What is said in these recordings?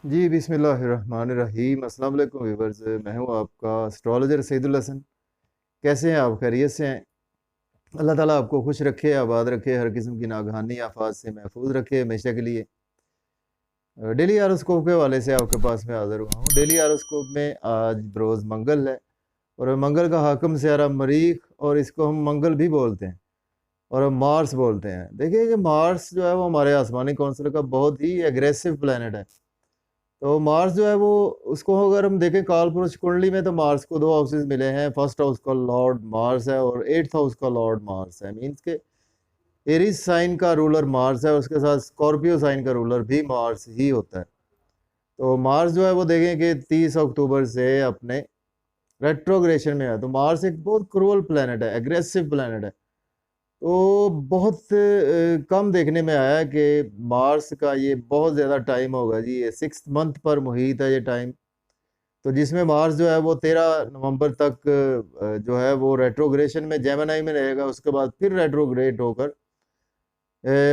जी बिस्मिल्लाहिर्रहमानिर्रहीम। अस्सलाम वालेकुम व्यूअर्स, मैं हूं आपका एस्ट्रोलॉजर सईदुल हसन। कैसे हैं आप? खैरियत से हैं? अल्लाह ताला आपको खुश रखे, आबाद रखे, हर किस्म की नागहानी आफात से महफूज रखे हमेशा के लिए। डेली आरोस्कोप के हवाले से आपके पास में हाज़िर हुआ हूँ। डेली आरोस्कोप में आज बरोज़ मंगल है और मंगल का हाकिम सियारा मरीख, और इसको हम मंगल भी बोलते हैं और हम मार्स बोलते हैं। देखिए कि मार्स जो है वो हमारे आसमानी कौंसल का बहुत ही एग्रेसिव प्लैनेट है। तो मार्स जो है वो, उसको अगर हम देखें काल पुरुष कुंडली में, तो मार्स को दो हाउसेस मिले हैं। फर्स्ट हाउस का लॉर्ड मार्स है और एट्थ हाउस का लॉर्ड मार्स है। मीन्स के एरीज साइन का रूलर मार्स है, उसके साथ स्कॉर्पियो साइन का रूलर भी मार्स ही होता है। तो मार्स जो है वो देखें कि 30 अक्टूबर से अपने रेट्रोग्रेशन में है। तो मार्स एक बहुत क्रूअल प्लैनेट है, एग्रेसिव प्लैनेट है। तो बहुत कम देखने में आया कि मार्स का ये बहुत ज़्यादा टाइम होगा जी। ये 6th मंथ पर मुहित है ये टाइम। तो जिसमें मार्स जो है वो 13 नवंबर तक जो है वो रेट्रोग्रेशन में जेमिनी में रहेगा। उसके बाद फिर रेट्रोग्रेट होकर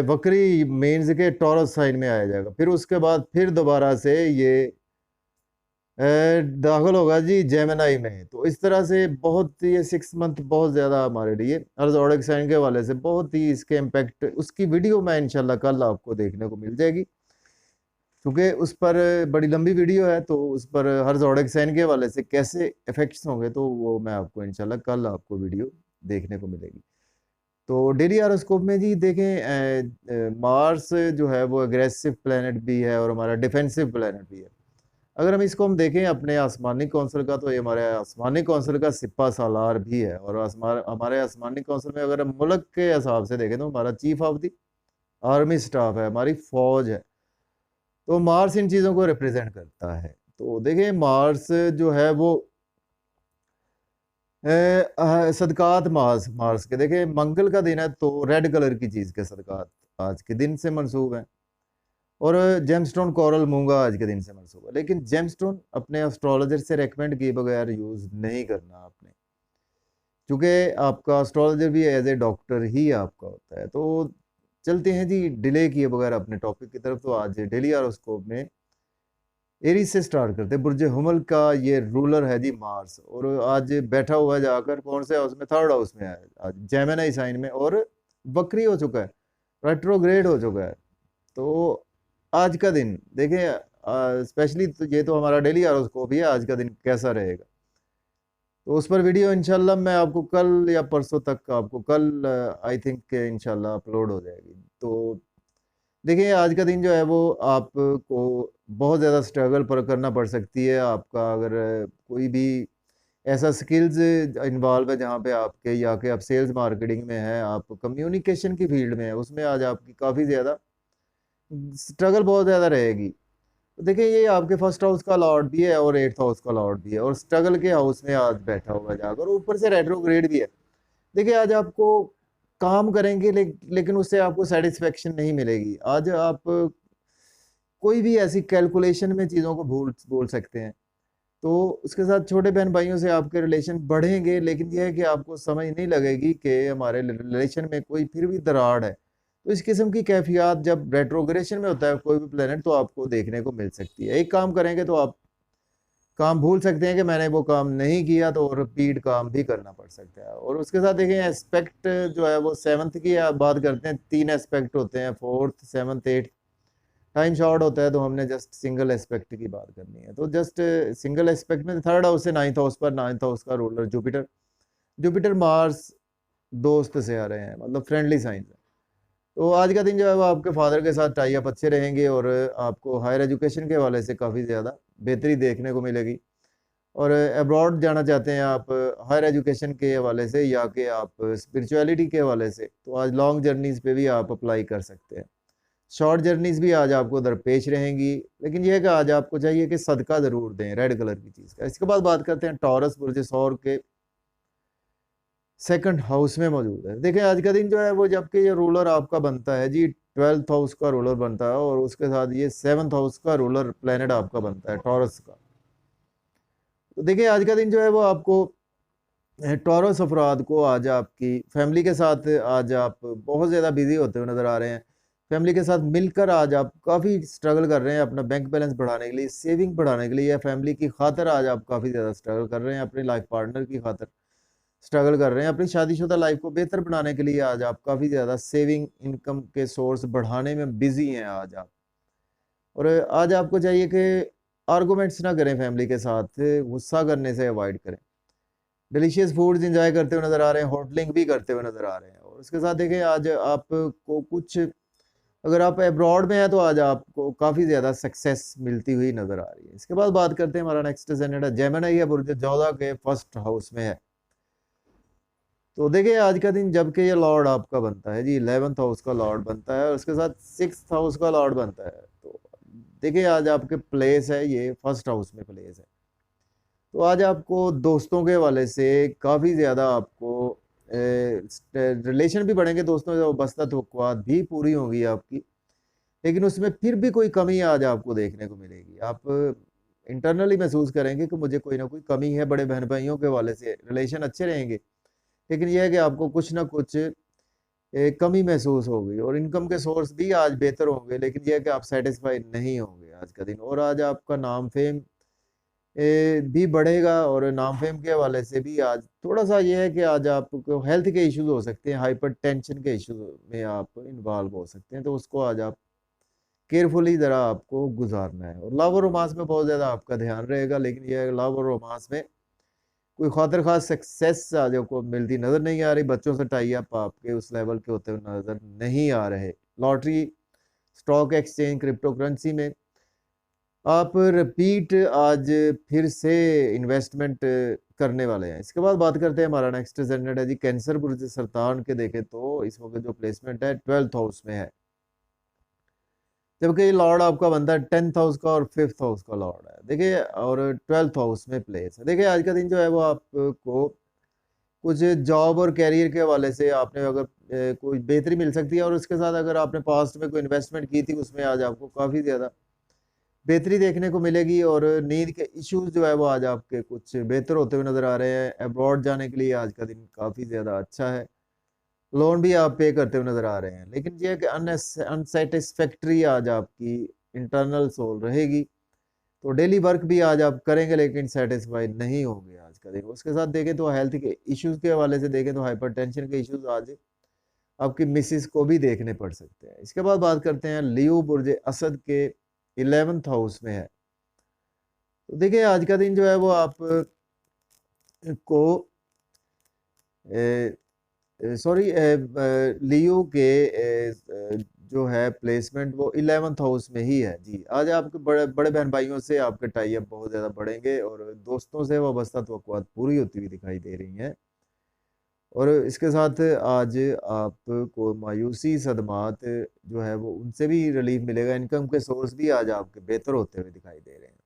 बकरी मीन्स के टॉरस साइन में आया जाएगा। फिर उसके बाद फिर दोबारा से ये दाखिल होगा जी जेमिनी में। तो इस तरह से बहुत, ये 6 मंथ बहुत ज़्यादा हमारे लिए हर ज़ोडिएक साइन के हवाले से बहुत ही इसके इम्पैक्ट, उसकी वीडियो मैं इंशाल्लाह कल आपको देखने को मिल जाएगी, क्योंकि उस पर बड़ी लंबी वीडियो है। तो उस पर हर ज़ोडिएक साइन के हवाले से कैसे इफेक्ट्स होंगे, तो वो मैं आपको इंशाल्लाह कल आपको वीडियो देखने को मिलेगी। तो डेली हॉरोस्कोप में जी देखें, मार्स जो है वो एग्रेसिव प्लेनेट भी है और हमारा डिफेंसिव प्लेनेट भी है। अगर हम देखें अपने आसमानी कौंसल का, तो ये हमारे आसमानी कौंसल का सिपा सालार भी है। और हमारे आसमानी कौंसल में अगर हम मुल्क के हिसाब से देखें, तो हमारा chief of the army staff है, हमारी फौज है। तो मार्स इन चीज़ों को रिप्रेजेंट करता है। तो देखिए मार्स जो है वो सदकात मार्स मार्स के, देखिए मंगल का दिन है तो रेड कलर की चीज़ के सदकात आज के दिन से मंसूब हैं। और जेमस्टोन कोरल मूंगा आज के दिन से मंसूब है। लेकिन जेमस्टोन अपने एस्ट्रोलॉजर से रेकमेंड किए बगैर यूज़ नहीं करना आपने, क्योंकि आपका एस्ट्रोलॉजर भी एज ए डॉक्टर ही आपका होता है। तो चलते हैं जी डिले किए बगैर अपने टॉपिक की तरफ। तो आज डेली हॉरोस्कोप में एरीज से स्टार्ट करते हैं। बुर्ज हुमल का ये रूलर है जी मार्स, और आज बैठा हुआ है जाकर कौन से हाउस में? थर्ड हाउस में है आज, जेमिनी साइन में, और बकरी हो चुका है, रेट्रोग्रेड हो चुका है। तो आज का दिन देखें, स्पेशली तो ये तो हमारा डेली हॉरोस्कोप ही है, आज का दिन कैसा रहेगा तो उस पर वीडियो इंशाल्लाह मैं आपको कल या परसों तक, आपको कल आई थिंक इंशाल्लाह अपलोड हो जाएगी। तो देखिए आज का दिन जो है वो आपको बहुत ज़्यादा स्ट्रगल पर करना पड़ सकती है। आपका अगर कोई भी ऐसा स्किल्स इन्वॉल्व है जहाँ पे आपके, या कि आप सेल्स मार्केटिंग में हैं, आप कम्युनिकेशन की फील्ड में है, उसमें आज आपकी काफ़ी ज़्यादा स्ट्रगल बहुत ज़्यादा रहेगी। तो देखिए ये आपके फर्स्ट हाउस का लॉर्ड भी है और एट्थ हाउस का लॉर्ड भी है, और स्ट्रगल के हाउस में आज बैठा हुआ जाकर, ऊपर से रेट्रोग्रेड भी है। देखिए आज आपको काम करेंगे लेकिन उससे आपको सेटिस्फेक्शन नहीं मिलेगी। आज आप कोई भी ऐसी कैलकुलेशन में चीज़ों को भूल बोल सकते हैं। तो उसके साथ छोटे बहन भाइयों से आपके रिलेशन बढ़ेंगे, लेकिन यह है कि आपको समझ नहीं लगेगी कि हमारे रिलेशन में कोई फिर भी दरार है। तो इस किस्म की कैफियत जब रेट्रोग्रेशन में होता है कोई भी प्लेनेट, तो आपको देखने को मिल सकती है। एक काम करेंगे तो आप काम भूल सकते हैं कि मैंने वो काम नहीं किया, तो रिपीट काम भी करना पड़ सकता है। और उसके साथ देखें एस्पेक्ट जो है वो सेवन्थ की आप बात करते हैं, 3 एस्पेक्ट होते हैं, fourth seventh eighth. Time short होता है तो हमने जस्ट सिंगल एस्पेक्ट की बात करनी है। तो जस्ट सिंगल एस्पेक्ट में थर्ड हाउस से नाइन्थ हाउस पर, नाइन्थ हाउस का रूलर जुपिटर, जुपिटर मार्स दोस्त से आ रहे हैं, मतलब फ्रेंडली साइन है। तो आज का दिन जो है वो आपके फादर के साथ टाई अप अच्छे रहेंगे, और आपको हायर एजुकेशन के हवाले से काफ़ी ज़्यादा बेहतरी देखने को मिलेगी। और अब्रॉड जाना चाहते हैं आप हायर एजुकेशन के हवाले से, या कि आप स्पिरिचुअलिटी के हवाले से, तो आज लॉन्ग जर्नीज़ पे भी आप अप्लाई कर सकते हैं। शॉर्ट जर्नीज़ भी आज आपको दरपेश रहेंगी, लेकिन यह है कि आज आपको चाहिए कि सदका ज़रूर दें रेड कलर की चीज़ का। इसके बाद बात करते हैं टॉरस बुर्ज सौर के सेकंड हाउस में मौजूद है। देखिए आज का दिन जो है वो, जबकि ये रूलर आपका बनता है जी, 12th हाउस का रूलर बनता है, और उसके साथ ये 7th हाउस का रूलर प्लेनेट आपका बनता है टॉरस का। तो देखिए आज का दिन जो है वो आपको टॉरस अफराद को आज आपकी फैमिली के साथ आज आप बहुत ज़्यादा बिजी होते हुए नज़र आ रहे हैं। फैमिली के साथ मिलकर आज आप काफ़ी स्ट्रगल कर रहे हैं अपना बैंक बैलेंस बढ़ाने के लिए, सेविंग बढ़ाने के लिए, या फैमिली की खातिर आज आप काफ़ी ज़्यादा स्ट्रगल कर रहे हैं, अपने लाइफ पार्टनर की खातिर स्ट्रगल कर रहे हैं, अपनी शादीशुदा लाइफ को बेहतर बनाने के लिए आज आप काफ़ी ज़्यादा सेविंग इनकम के सोर्स बढ़ाने में बिजी हैं आज आप। और आज आपको चाहिए कि आर्गूमेंट्स ना करें फैमिली के साथ, गुस्सा करने से अवॉइड करें, डिलीशियस फूड्स इंजॉय करते हुए नज़र आ रहे हैं, होटलिंग भी करते हुए नज़र आ रहे हैं। और उसके साथ देखें आज आपको कुछ, अगर आप अब्रॉड में हैं तो आज आपको काफ़ी ज़्यादा सक्सेस मिलती हुई नज़र आ रही है। इसके बाद बात करते हैं, हमारा नेक्स्ट प्लैनेट है जेमिनी, है बुर्ज जोधा के फर्स्ट हाउस में है। तो देखिए आज का दिन जबकि ये लॉर्ड आपका बनता है जी, 11th हाउस का लॉर्ड बनता है और उसके साथ 6th हाउस का लॉर्ड बनता है। तो देखिए आज आपके प्लेस है, ये फर्स्ट हाउस में प्लेस है। तो आज आपको दोस्तों के हवाले से काफ़ी ज़्यादा आपको रिलेशन भी बढ़ेंगे, दोस्तों से बसता तवक्कुआत भी पूरी होंगी आपकी, लेकिन उसमें फिर भी कोई कमी आज आपको देखने को मिलेगी। आप इंटरनली महसूस करेंगे कि मुझे कोई ना कोई कमी है, बड़े बहन भाइयों के हवाले से रिलेशन अच्छे रहेंगे, लेकिन यह है कि आपको कुछ ना कुछ कमी महसूस होगी। और इनकम के सोर्स भी आज बेहतर होंगे, लेकिन यह है कि आप सेटिस्फाइड नहीं होंगे आज का दिन। और आज आपका नाम फेम भी बढ़ेगा, और नाम फेम के हवाले से भी आज थोड़ा सा ये है कि आज आपको हेल्थ के इश्यूज हो सकते हैं, हाइपर टेंशन के इश्यूज में आप इन्वॉल्व हो सकते हैं, तो उसको आज आप केयरफुली ज़रा आपको गुजारना है। और लव और रोमांस में बहुत ज़्यादा आपका ध्यान रहेगा, लेकिन यह लव और रोमांस में कोई खातिर खास सक्सेस आज आपको मिलती नज़र नहीं आ रही, बच्चों से टाई अप आपके उस लेवल के होते हुए नज़र नहीं आ रहे। Lottery, stock exchange, crypto currency में आप रिपीट आज फिर से इन्वेस्टमेंट करने वाले हैं। इसके बाद बात करते हैं, हमारा नेक्स्ट प्लैनेट है जी कैंसर बुर्ज सरतान के, देखें तो इस वक्त जो प्लेसमेंट है 12th हाउस में है, जबकि ये लॉर्ड आपका बनता है 10th हाउस का और 5th हाउस का लॉर्ड है। देखिए और 12th हाउस में प्लेस है। देखिए आज का दिन जो है वो आपको कुछ जॉब और कैरियर के हवाले से आपने अगर कोई बेहतरी मिल सकती है, और उसके साथ अगर आपने पास्ट में कोई इन्वेस्टमेंट की थी उसमें आज आपको काफ़ी ज़्यादा बेहतरी देखने को मिलेगी। और नींद के इश्यूज जो है वो आज आपके कुछ बेहतर होते हुए नज़र आ रहे हैं। अब्रॉड जाने के लिए आज का दिन काफ़ी ज़्यादा अच्छा है, लोन भी आप पे करते हुए नज़र आ रहे हैं, लेकिन ये है कि अनसेटिस्फैक्ट्री आज आपकी इंटरनल सोल रहेगी। तो डेली वर्क भी आज आप करेंगे, लेकिन सेटिस्फाइड नहीं होंगे आज का दिन। उसके साथ देखें तो हेल्थ के इश्यूज के हवाले से देखें तो हाइपरटेंशन के इश्यूज आज आपकी मिसिस को भी देखने पड़ सकते हैं। इसके बाद बात करते हैं, लियो बुर्ज असद के 11th हाउस में है। तो देखिए आज का दिन जो है वो आप को सॉरी लियो के जो है प्लेसमेंट वो 11th हाउस में ही है जी। आज आपके बड़े बड़े बहन भाइयों से आपके टाई अप बहुत ज़्यादा बढ़ेंगे, और दोस्तों से वाबस्ता तवक्कुआत पूरी होती हुई दिखाई दे रही हैं। और इसके साथ आज आपको मायूसी सदमात जो है वो उनसे भी रिलीफ मिलेगा, इनकम के सोर्स भी आज आपके बेहतर होते हुए दिखाई दे रहे हैं।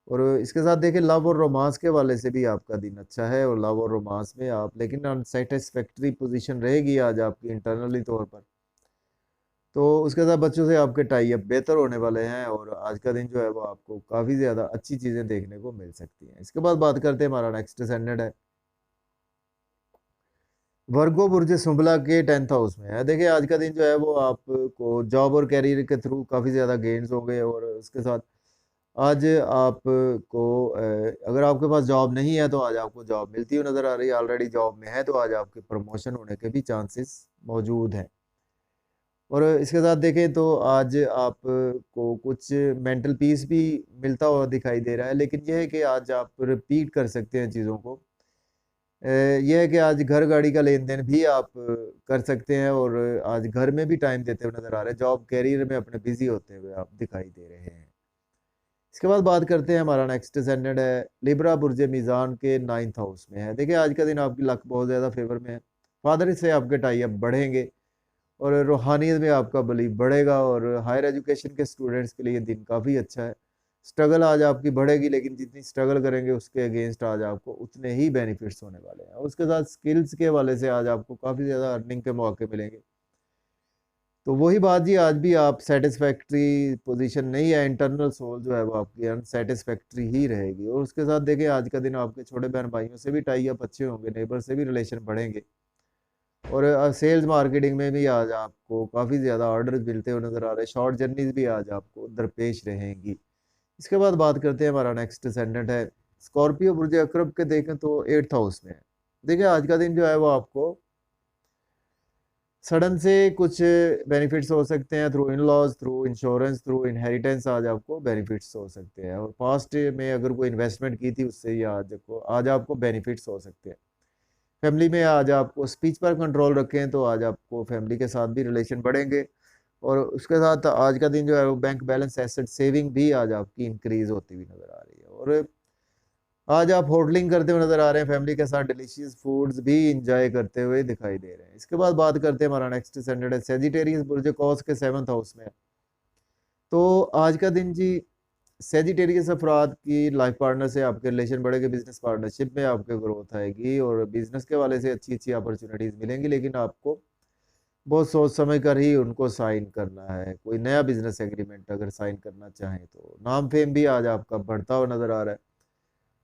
और इसके साथ देखिए लव और रोमांस के वाले से भी आपका दिन अच्छा है, और लव और रोमांस में आप लेकिन अनसेटिस्फैक्ट्री पोजीशन रहेगी आज आपकी इंटरनली तौर पर। तो उसके साथ बच्चों से आपके टाई अप बेहतर होने वाले हैं, और आज का दिन जो है वो आपको काफ़ी ज़्यादा अच्छी चीज़ें देखने को मिल सकती हैं। इसके बाद बात करते हैं, हमारा नेक्स्ट डिसेंडेंट है वर्गो बुर्ज सुंबला के 10th हाउस में है। देखिए आज का दिन जो है वो आपको जॉब और कैरियर के थ्रू काफ़ी ज़्यादा गेन्स होंगे, और उसके साथ आज आपको अगर आपके पास जॉब नहीं है तो आज आपको जॉब मिलती हुई नज़र आ रही है, ऑलरेडी जॉब में है तो आज आपके प्रमोशन होने के भी चांसेस मौजूद हैं। और इसके साथ देखें तो आज आपको कुछ मेंटल पीस भी मिलता हुआ दिखाई दे रहा है, लेकिन यह है कि आज आप रिपीट कर सकते हैं चीज़ों को। यह है कि आज घर गाड़ी का लेन देन भी आप कर सकते हैं, और आज घर में भी टाइम देते हुए नज़र आ रहे हैं, जॉब कैरियर में अपने बिजी होते हुए आप दिखाई दे रहे हैं। इसके बाद बात करते हैं, हमारा नेक्स्ट डिसेंडेंट है लिब्रा बुर्ज मीज़ान के 9th हाउस में है। देखिए आज का दिन आपकी लक बहुत ज़्यादा फेवर में है, फादर से आपके टाई अप बढ़ेंगे, और रूहानियत में आपका बिलीव बढ़ेगा, और हायर एजुकेशन के स्टूडेंट्स के लिए दिन काफ़ी अच्छा है। स्ट्रगल आज आपकी बढ़ेगी, लेकिन जितनी स्ट्रगल करेंगे उसके अगेंस्ट आज आपको उतने ही बेनिफिट्स होने वाले हैं। और उसके साथ स्किल्स के हवाले से आज आपको काफ़ी ज़्यादा अर्निंग के मौके मिलेंगे। तो वही बात जी, आज भी आप सेटिस्फैक्ट्री पोजीशन नहीं है, इंटरनल सोल जो है वो आपकी अनसेटिस्फैक्ट्री ही रहेगी। और उसके साथ देखिए आज का दिन आपके छोटे बहन भाइयों से भी टाई अप अच्छे होंगे, नेबर से भी रिलेशन बढ़ेंगे, और सेल्स मार्केटिंग में भी आज आपको काफ़ी ज़्यादा ऑर्डर मिलते हुए नज़र आ रहे हैं। शॉर्ट जर्नीज भी आज आपको दरपेश रहेंगी। इसके बाद बात करते हैं, हमारा नेक्स्ट असेंडेंट है स्कॉर्पियो बुर्ज अकरब के, देखें तो 8th हाउस में है। देखिए आज का दिन जो है वो आपको सडन से कुछ बेनिफिट्स हो सकते हैं, through in laws, through insurance, through inheritance आज आपको बेनिफिट्स हो सकते हैं। और पास्ट में अगर कोई इन्वेस्टमेंट की थी उससे ही आज आपको बेनिफिट्स हो सकते हैं। फैमिली में आज आपको स्पीच पर कंट्रोल रखें तो आज आपको फैमिली के साथ भी रिलेशन बढ़ेंगे। और उसके साथ आज का दिन जो है वो बैंक बैलेंस, एसेट, सेविंग भी आज आपकी इंक्रीज होती हुई नज़र आ रही है। और आज आप होटलिंग करते हुए नज़र आ रहे हैं, फैमिली के साथ डिलीशियस फूड्स भी इंजॉय करते हुए दिखाई दे रहे हैं। इसके बाद बात करते हैं, हमारा नेक्स्ट असेंडेंट है सेजिटेरियस बुर्ज कौस के 7th हाउस में है। तो आज का दिन जी सेजिटेरियस अफराद की लाइफ पार्टनर से आपके रिलेशन बढ़ेंगे, बिजनेस पार्टनरशिप में आपके ग्रोथ आएगी और बिजनेस के वाले से अच्छी अच्छी अपॉर्चुनिटीज़ मिलेंगी। लेकिन आपको बहुत सोच समझ कर ही उनको साइन करना है। कोई नया बिजनेस एग्रीमेंट अगर साइन करना चाहें तो नाम फेम भी आज आपका बढ़ता हुआ नज़र आ रहा है।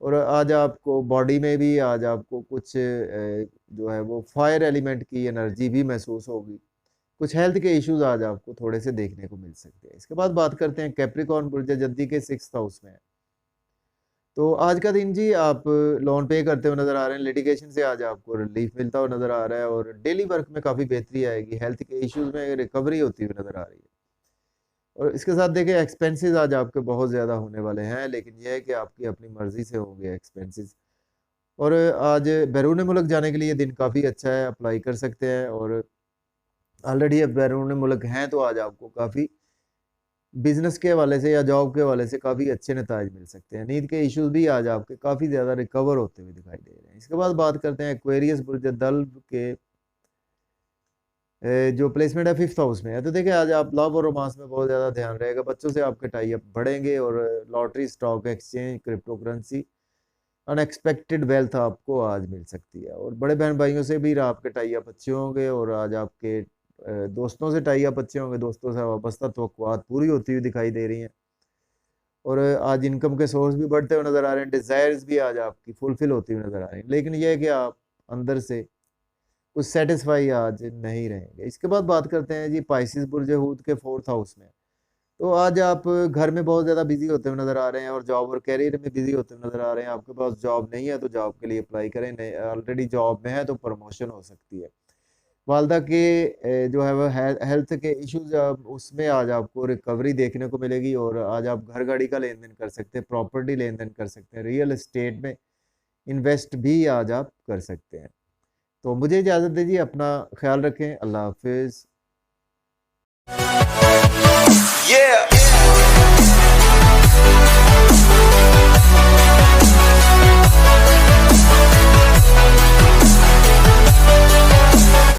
और आज आपको बॉडी में भी आज आपको कुछ जो है वो फायर एलिमेंट की एनर्जी भी महसूस होगी। कुछ हेल्थ के इश्यूज आज आपको थोड़े से देखने को मिल सकते हैं। इसके बाद बात करते हैं कैप्रिकॉर्न बुर्ज जद्दी के 6th हाउस में है। तो आज का दिन जी आप लोन पे करते हुए नजर आ रहे हैं, लिटिगेशन से आज आपको रिलीफ मिलता हुआ नजर आ रहा है और डेली वर्क में काफ़ी बेहतरी आएगी, हेल्थ के इश्यूज में रिकवरी होती हुई नजर आ रही है। और इसके साथ देखिए एक्सपेंसेस आज आपके बहुत ज़्यादा होने वाले हैं, लेकिन यह है कि आपकी अपनी मर्ज़ी से होंगे एक्सपेंसेस। और आज बैरून मुल्क जाने के लिए दिन काफ़ी अच्छा है, अप्लाई कर सकते हैं। और ऑलरेडी अब बैरून मुल्क हैं तो आज आपको काफ़ी बिजनेस के हवाले से या जॉब के हवाले से काफ़ी अच्छे नताज मिल सकते हैं। नींद के इश्यूज भी आज आपके काफ़ी ज़्यादा रिकवर होते हुए दिखाई दे रहे हैं। इसके बाद बात करते हैं एक्वेरियस बुर्ज दल्ब के जो प्लेसमेंट है 5th हाउस में है। तो देखिए आज आप लव और रोमांस में बहुत ज़्यादा ध्यान रहेगा, बच्चों से आपके टाई अप बढ़ेंगे और lottery, stock exchange, crypto currency, unexpected wealth आपको आज मिल सकती है। और बड़े बहन भाइयों से भी आपके टाई अप अच्छे होंगे और आज आपके दोस्तों से टाई अप अच्छे होंगे, दोस्तों से वाबस्ता तवक्कुआत पूरी होती हुई दिखाई दे रही हैं। और आज इनकम के सोर्स भी बढ़ते हुए नज़र आ रहे हैं, डिज़ायर्स भी आज आपकी फुलफिल होती हुई नज़र आ रही हैं। लेकिन यह है कि आप अंदर से कुछ सेटिस्फाई आज नहीं रहेंगे। इसके बाद बात करते हैं जी पाइसिस बुर्ज हूत के 4th हाउस में। तो आज आप घर में बहुत ज़्यादा बिजी होते हुए नज़र आ रहे हैं और जॉब और कैरियर में बिजी होते हुए नज़र आ रहे हैं। आपके पास जॉब नहीं है तो जॉब के लिए अप्लाई करें, नहीं ऑलरेडी जॉब में है तो प्रमोशन हो सकती है। वालदा के जो है वो हेल्थ के इश्यूज उसमें आज आपको रिकवरी देखने को मिलेगी। और आज आप घर गाड़ी का लेन देन कर सकते हैं, प्रॉपर्टी लेन देन कर सकते हैं, रियल एस्टेट में इन्वेस्ट भी आज आप कर सकते हैं। तो मुझे इजाज़त दीजिए, अपना ख्याल रखें, अल्लाह हाफिज़। Yeah.